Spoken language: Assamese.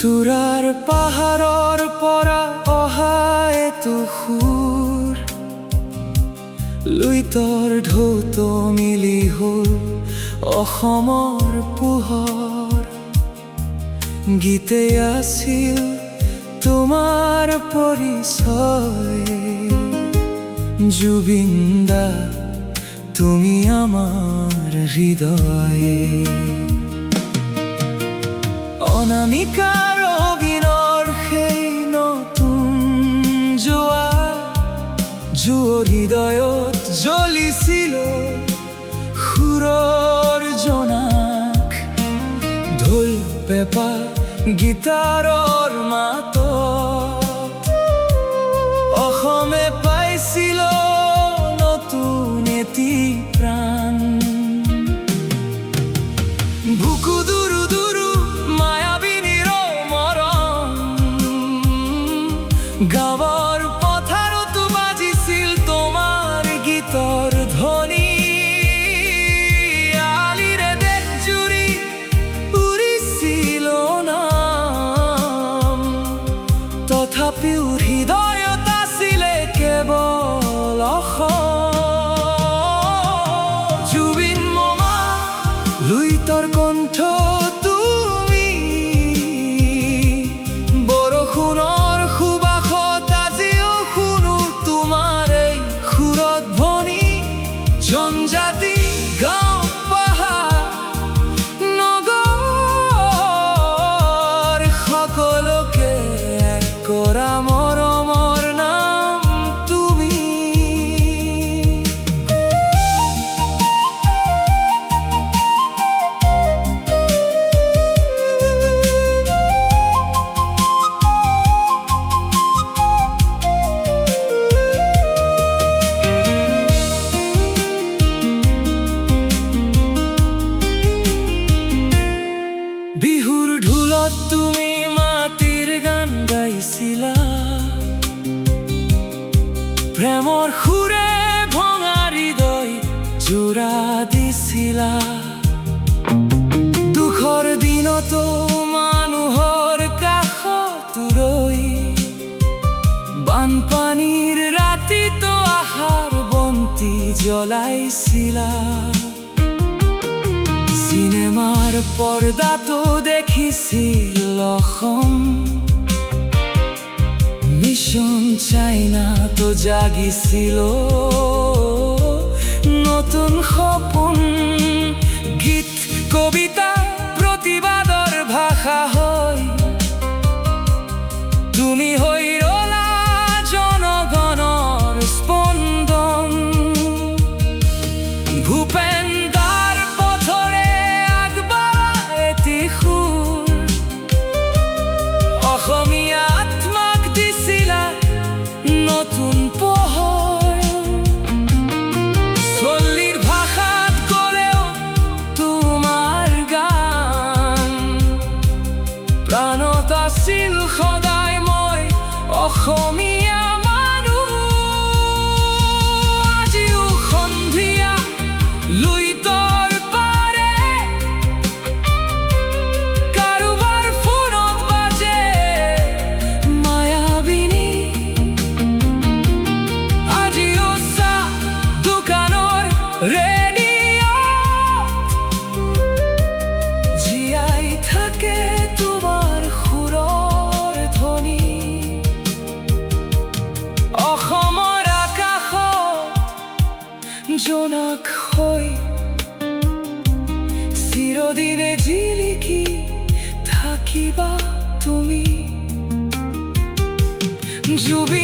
তুৰাৰ পাহাৰৰ পৰা অহা এটো সুৰ লুইতৰ ঢৌত মিলি হ'ল অসমৰ পোহৰ। গীতে আছিল তোমাৰ পৰিচয়, জুবিন দা তুমি আমাৰ হৃদয়ে। অনামিকাৰ অগিনৰ সেই নতুন জোৱাৰ হৃদয়ত জ্বলিছিল সুৰৰ জোনাক। ঢোল পেঁপা গীটাৰৰ মাতত অসমে পাইছিল নতুন এটি প্ৰাণ। বুকু দুৰু দুৰু মায়াবিনীৰ মৰম, গাঁৱৰ পথাৰতো বাজিছিল তোমাৰ গীতৰ ধ্বনি। আলিৰে দেশ জুৰি উৰিছিল নাম, তথাপিও হৃদয়ত আছিলে কেৱল অসম। জুবিন মামা লুইতৰ কণ্ঠ তুমি, বৰষুণৰ সুবাসত আজিও শুনো তোমাৰ এই সুৰত ধ্বনি। জনজাতি গাঁও পাহাৰ নগৰ সকলোকে এক কৰা মৰমৰ নাম তুমি। বিহুৰ ঢোলত তুমি মাটিৰ গান গাইছিলা, প্ৰেমৰ সুৰে ভঙা হৃদয় জোৰা দিছিলা। দুখৰ দিনতো মানুহৰ কাষত ৰৈ, বানপানীৰ ৰাতিতো আশাৰ বন্তি জ্বলাইছিলা। চিনেমাৰ পৰ্দাটো দেখিছিল অসম, মিছন চাইনাতো জাগিছিল নতুন সপোন। গীত কবিতা প্ৰতিবাদৰ ভাষা হৈ তুমি হৈ ৰলা জনগণৰ স্পন্দন। ভূপেন দাৰ পথৰে আগবঢ়া এটি সুৰ, অসমীয়া আত্মাক দিছিলা নতুন পোহৰ। চল্লিৰ ভাষাত ক'লেও তোমাৰ গান, প্ৰাণত আছিল সদায় মই অসমীয়া মানুহ। আজিও সন্ধিয়া লুইতৰ পাৰে কাৰোবাৰ ফোনত বাজে মায়াবিনী। আজিও চাহ দোকানৰ ৰেডিঅ'ত জীয়াই থাকে তোমাৰ সুৰৰ ধ্বনি। অসমৰ আকাশত জোনাক হৈ চিৰদিনে জিলিকি থাকিবা তুমি। জুবিন